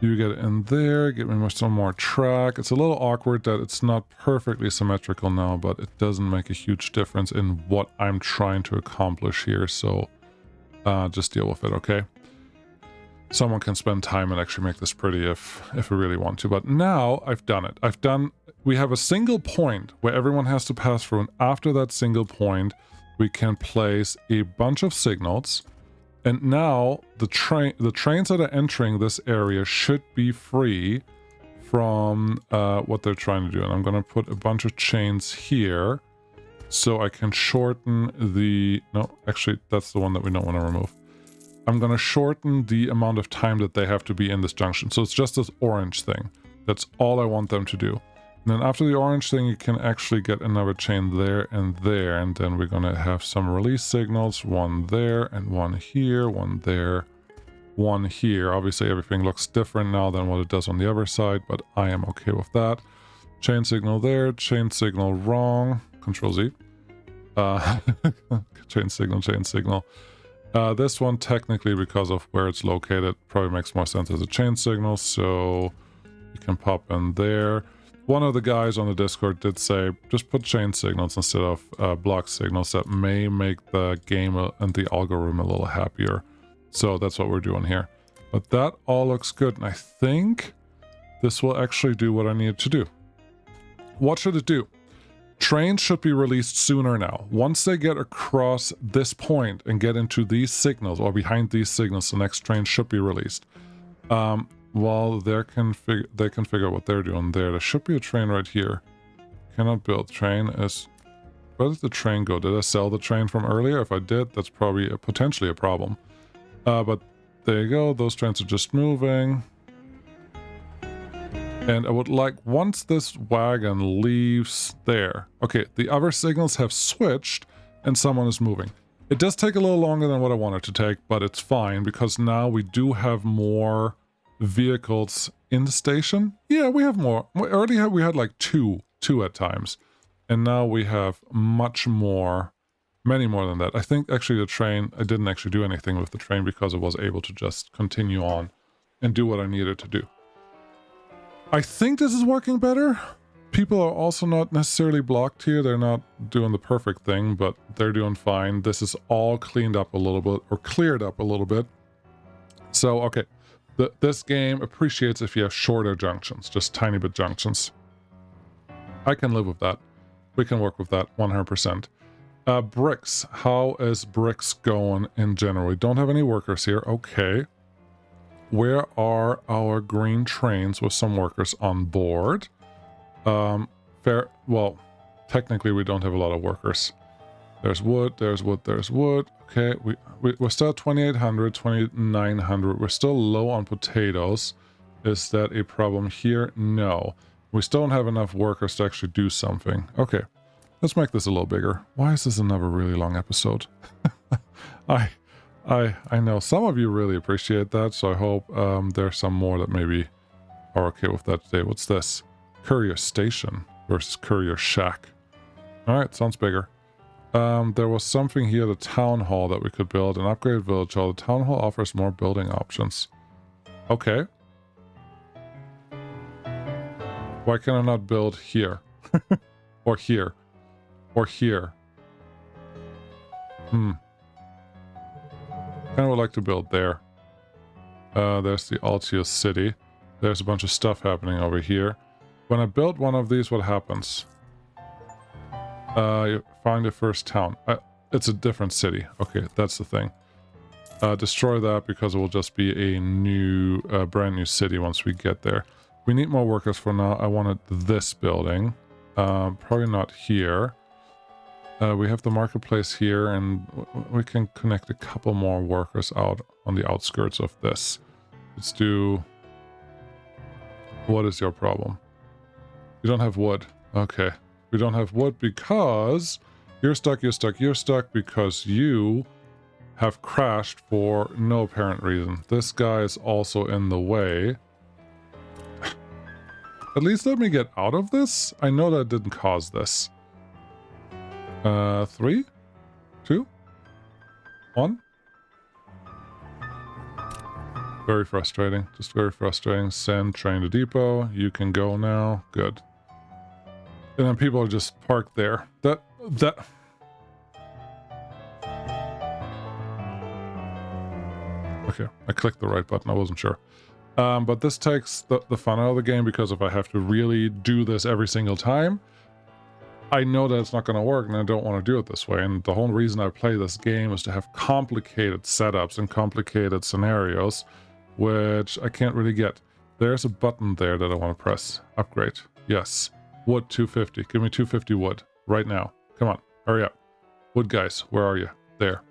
You get in there. Get me some more track. It's a little awkward that it's not perfectly symmetrical now, but it doesn't make a huge difference in what I'm trying to accomplish here. So just deal with it, okay? Someone can spend time and actually make this pretty if we really want to. But now I've done it. We have a single point where everyone has to pass through, and after that single point, we can place a bunch of signals. And now the trains that are entering this area should be free from what they're trying to do. And I'm going to put a bunch of chains here so I can shorten the... No, actually, that's the one that we don't want to remove. I'm going to shorten the amount of time that they have to be in this junction. So it's just this orange thing. That's all I want them to do. And then after the orange thing, you can actually get another chain there, and then we're going to have some release signals. One there, and one here, one there, one here. Obviously, everything looks different now than what it does on the other side, but I am okay with that. Chain signal there, chain signal wrong. Control Z. Chain signal. This one, technically, because of where it's located, probably makes more sense as a chain signal, so you can pop in there. One of the guys on the Discord did say, just put chain signals instead of block signals. That may make the game and the algorithm a little happier. So that's what we're doing here. But that all looks good, and I think this will actually do what I need it to do. What should it do? Trains should be released sooner now. Once they get across this point and get into these signals, or behind these signals, the next train should be released. Well, they can figure out what they're doing there. There should be a train right here. Cannot build. Train is... Where did the train go? Did I sell the train from earlier? If I did, that's probably potentially a problem. But there you go. Those trains are just moving. And I would like, once this wagon leaves there... Okay, the other signals have switched and someone is moving. It does take a little longer than what I wanted to take, but it's fine because now we do have more vehicles in the station. Yeah, we have more. Earlier we had like two at times. And now we have much more, many more than that. I think actually the train, I didn't actually do anything with the train because I was able to just continue on and do what I needed to do. I think this is working better. People are also not necessarily blocked here. They're not doing the perfect thing, but they're doing fine. This is all cleaned up a little bit, or cleared up a little bit. So, okay. This game appreciates if you have shorter junctions, just tiny bit junctions. I can live with that. We can work with that 100%. Bricks. How is bricks going in general? We don't have any workers here. Okay. Where are our green trains with some workers on board? Fair. Well, technically we don't have a lot of workers. There's wood, there's wood, there's wood. Okay, we're still at 2,800, 2,900. We're still low on potatoes. Is that a problem here? No. We still don't have enough workers to actually do something. Okay, let's make this a little bigger. Why is this another really long episode? I know some of you really appreciate that, so I hope there's some more that maybe are okay with that today. What's this? Courier Station versus Courier Shack. Alright, sounds bigger. There was something here, the town hall that we could build. An upgraded village hall. The town hall offers more building options. Okay. Why can I not build here? Or here? Or here? Kind of would like to build there. There's the Altius city. There's a bunch of stuff happening over here. When I build one of these, what happens? You find the first town. It's a different city. Okay, that's the thing. Destroy that because it will just be a new, brand new city once we get there. We need more workers for now. I wanted this building. Probably not here. We have the marketplace here, and we can connect a couple more workers out on the outskirts of this. Let's do... What is your problem? You don't have wood. Okay. We don't have wood because you're stuck, you're stuck, you're stuck because you have crashed for no apparent reason. This guy is also in the way. At least let me get out of this. I know that didn't cause this. 3, 2, 1. Very frustrating. Just very frustrating. Send train to depot. You can go now. Good. And then people are just parked there. That... Okay, I clicked the right button. I wasn't sure. But this takes the fun out of the game, because if I have to really do this every single time, I know that it's not going to work, and I don't want to do it this way. And the whole reason I play this game is to have complicated setups and complicated scenarios, which I can't really get. There's a button there that I want to press. Upgrade. Yes. Wood 250. Give me 250 wood right now. Come on, hurry up. Wood guys, where are you? There.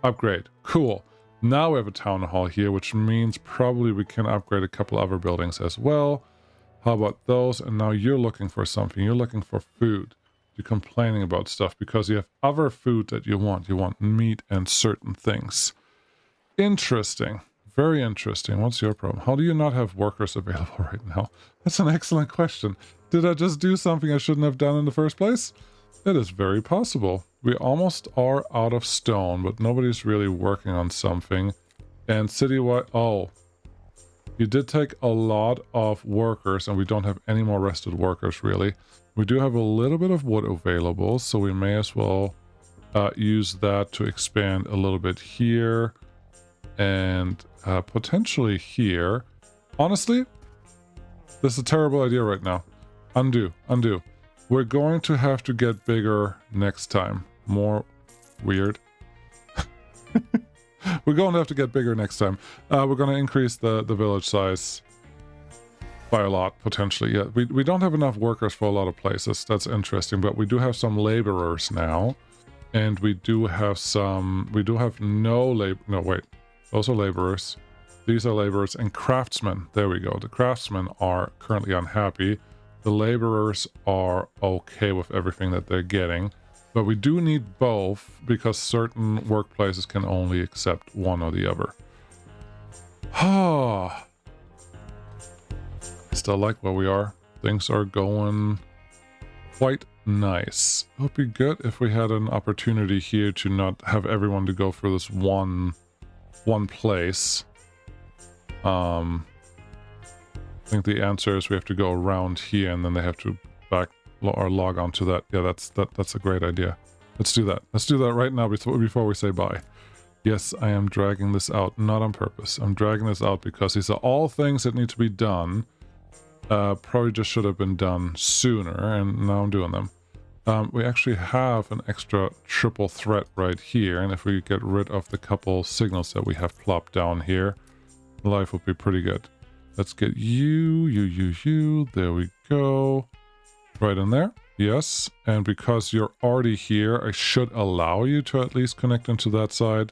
Upgrade. Cool. Now we have a town hall here, which means probably we can upgrade a couple other buildings as well. How about those? And now you're looking for something. You're looking for food. You're complaining about stuff because you have other food that you want. You want meat and certain things. Interesting. Very interesting. What's your problem? How do you not have workers available right now? That's an excellent question. Did I just do something I shouldn't have done in the first place? It is very possible. We almost are out of stone, but nobody's really working on something. And citywide... Oh. You did take a lot of workers, and we don't have any more rested workers, really. We do have a little bit of wood available, so we may as well use that to expand a little bit here. And potentially here. Honestly, this is a terrible idea right now. Undo, undo. We're going to have to get bigger next time. More weird. We're going to have to get bigger next time. We're going to increase the village size by a lot, potentially. Yeah, we don't have enough workers for a lot of places. That's interesting, but we do have some laborers now. And we do have some... We do have no labor... No, wait. Those are laborers. These are laborers and craftsmen. There we go. The craftsmen are currently unhappy. The laborers are okay with everything that they're getting. But we do need both, because certain workplaces can only accept one or the other. I still like where we are. Things are going quite nice. It would be good if we had an opportunity here to not have everyone to go for this one place. I think the answer is we have to go around here, and then they have to log on to that. Yeah, that's a great idea. Let's do that. Let's do that right now before we say bye. Yes, I am dragging this out, not on purpose. I'm dragging this out because these are all things that need to be done. Probably just should have been done sooner, and now I'm doing them. We actually have an extra triple threat right here, and if we get rid of the couple signals that we have plopped down here, life will be pretty good. Let's get you. There we go. Right in there. Yes. And because you're already here, I should allow you to at least connect into that side.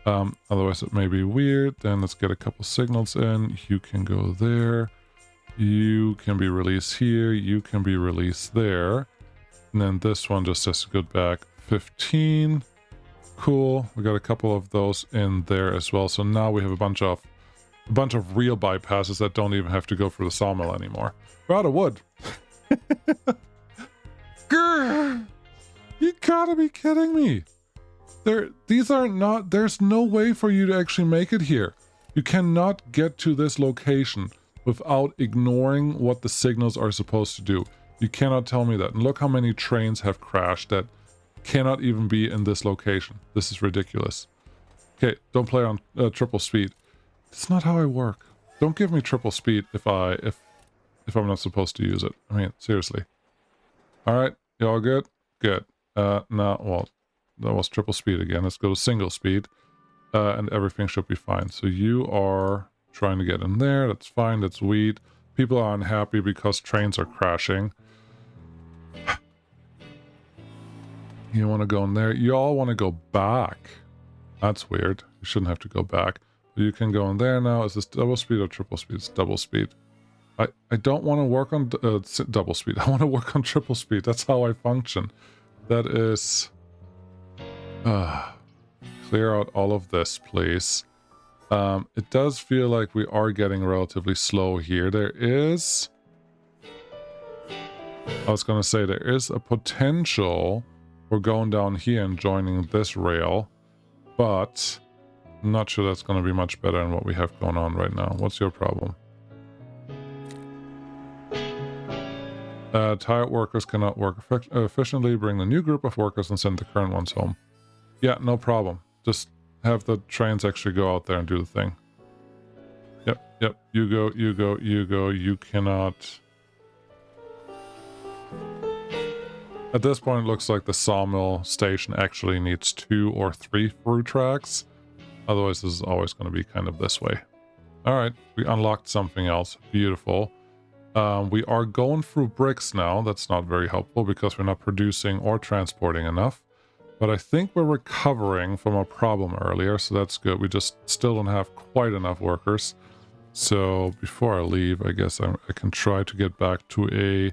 Otherwise it may be weird. Then let's get a couple signals in. You can go there. You can be released here. You can be released there. And then this one just has to go back 15. Cool. We got a couple of those in there as well. So now we have a bunch of real bypasses that don't even have to go through the sawmill anymore. We're out of wood. You gotta be kidding me. These are not, there's no way for you to actually make it here. You cannot get to this location without ignoring what the signals are supposed to do. You cannot tell me that. And look how many trains have crashed that cannot even be in this location. This is ridiculous. Okay, don't play on triple speed. That's not how I work. Don't give me triple speed if I'm not supposed to use it. I mean, seriously. Alright, you all good? Good. No, well, that was triple speed again. Let's go to single speed. And everything should be fine. So you are trying to get in there. That's fine. That's sweet. People are unhappy because trains are crashing. You want to go in there. You all want to go back. That's weird. You shouldn't have to go back. You can go in there now. Is this double speed or triple speed? It's double speed. I don't want to work on double speed. I want to work on triple speed. That's how I function. That is... clear out all of this, please. It does feel like we are getting relatively slow here. There is... I was going to say, there is a potential for going down here and joining this rail, but I'm not sure that's going to be much better than what we have going on right now. What's your problem? Tired workers cannot work efficiently. Bring the new group of workers and send the current ones home. Yeah, no problem. Just have the trains actually go out there and do the thing. Yep. You go. You cannot... At this point, it looks like the sawmill station actually needs 2 or 3 through tracks. Otherwise, this is always going to be kind of this way. Alright, we unlocked something else. Beautiful. We are going through bricks now. That's not very helpful because we're not producing or transporting enough. But I think we're recovering from a problem earlier, so that's good. We just still don't have quite enough workers. So before I leave, I guess I can try to get back to a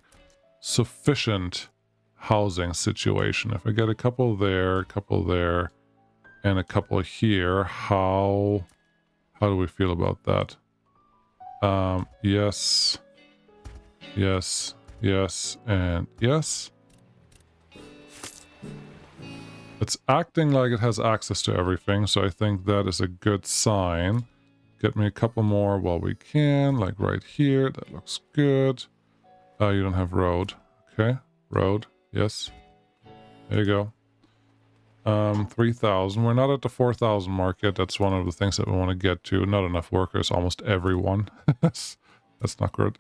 sufficient housing situation. If I get a couple there, and a couple here, how do we feel about that? Yes, and yes. It's acting like it has access to everything, so I think that is a good sign. Get me a couple more while we can, like right here. That looks good. You don't have road. Okay, road. Yes. There you go. 3,000. We're not at the 4,000 mark yet. That's one of the things that we want to get to. Not enough workers. Almost everyone. That's not good.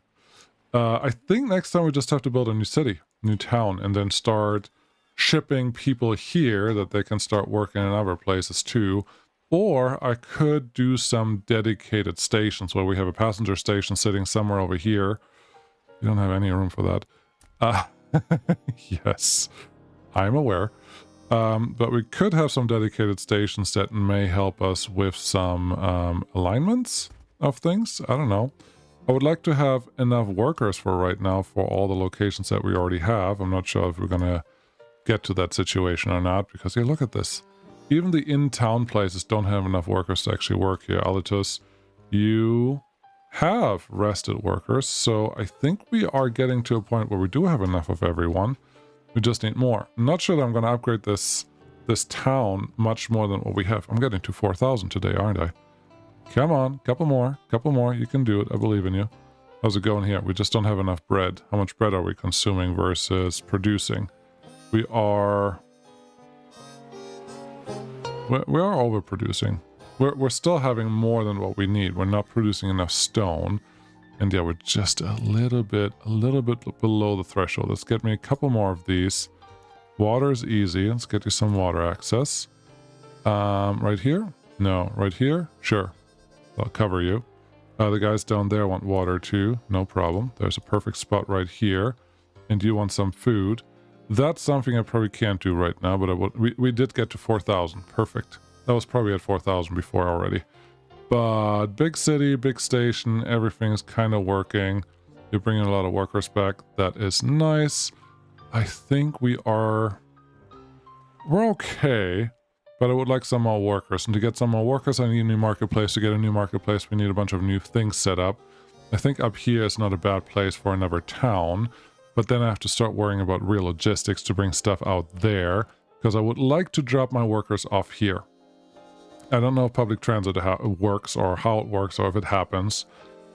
I think next time we just have to build a new city, new town, and then start shipping people here that they can start working in other places too. Or I could do some dedicated stations where we have a passenger station sitting somewhere over here. You don't have any room for that. Yes, I'm aware. But we could have some dedicated stations that may help us with some alignments of things. I don't know. I would like to have enough workers for right now for all the locations that we already have. I'm not sure if we're going to get to that situation or not, because yeah, look at this. Even the in-town places don't have enough workers to actually work here. Alitus, you have rested workers, so I think we are getting to a point where we do have enough of everyone. We just need more. I'm not sure that I'm going to upgrade this town much more than what we have. I'm getting to 4,000 today, aren't I? Come on, couple more. You can do it. I believe in you. How's it going here? We just don't have enough bread. How much bread are we consuming versus producing? We are overproducing. We're still having more than what we need. We're not producing enough stone. And yeah, we're just a little bit below the threshold. Let's get me a couple more of these. Water is easy. Let's get you some water access. Right here? No. Right here? Sure. I'll cover you. The guys down there want water too. No problem. There's a perfect spot right here. And you want some food. That's something I probably can't do right now, but we did get to 4,000. Perfect. That was probably at 4,000 before already. But big city, big station, everything's kind of working. You're bringing a lot of workers back. That is nice. I think we're okay, but I would like some more workers. And to get some more workers, I need a new marketplace. To get a new marketplace, we need a bunch of new things set up. I think up here is not a bad place for another town. but then I have to start worrying about real logistics to bring stuff out there, because I would like to drop my workers off here. I don't know if public transit works or how it works or if it happens,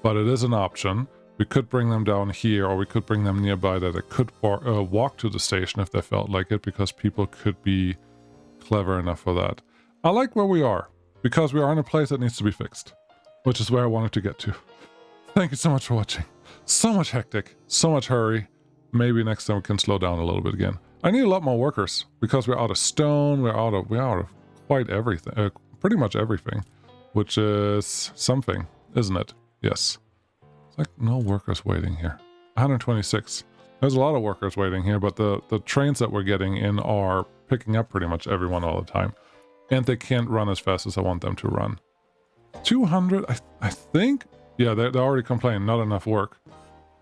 but it is an option. We could bring them down here, or we could bring them nearby that they could walk to the station if they felt like it, because people could be clever enough for that. I like where we are, because we are in a place that needs to be fixed, which is where I wanted to get to. Thank you so much for watching. So much hectic, so much hurry. Maybe next time we can slow down a little bit again. I need a lot more workers, because we're out of stone, we're out of quite everything, pretty much everything, which is something, isn't it? Yes. It's like no workers waiting here. 126. There's a lot of workers waiting here, but the trains that we're getting in are picking up pretty much everyone all the time. And they can't run as fast as I want them to run. 200, I think? Yeah, they're already complaining, not enough work.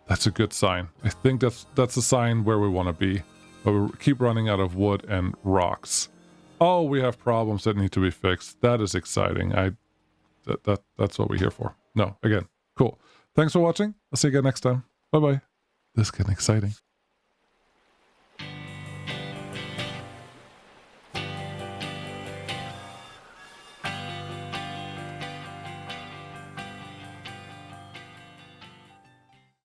That's a good sign. I think that's a sign where we want to be. But we keep running out of wood and rocks. Oh, we have problems that need to be fixed. That is exciting. That's what we're here for. No, again, cool. Thanks for watching. I'll see you again next time. Bye-bye. This is getting exciting.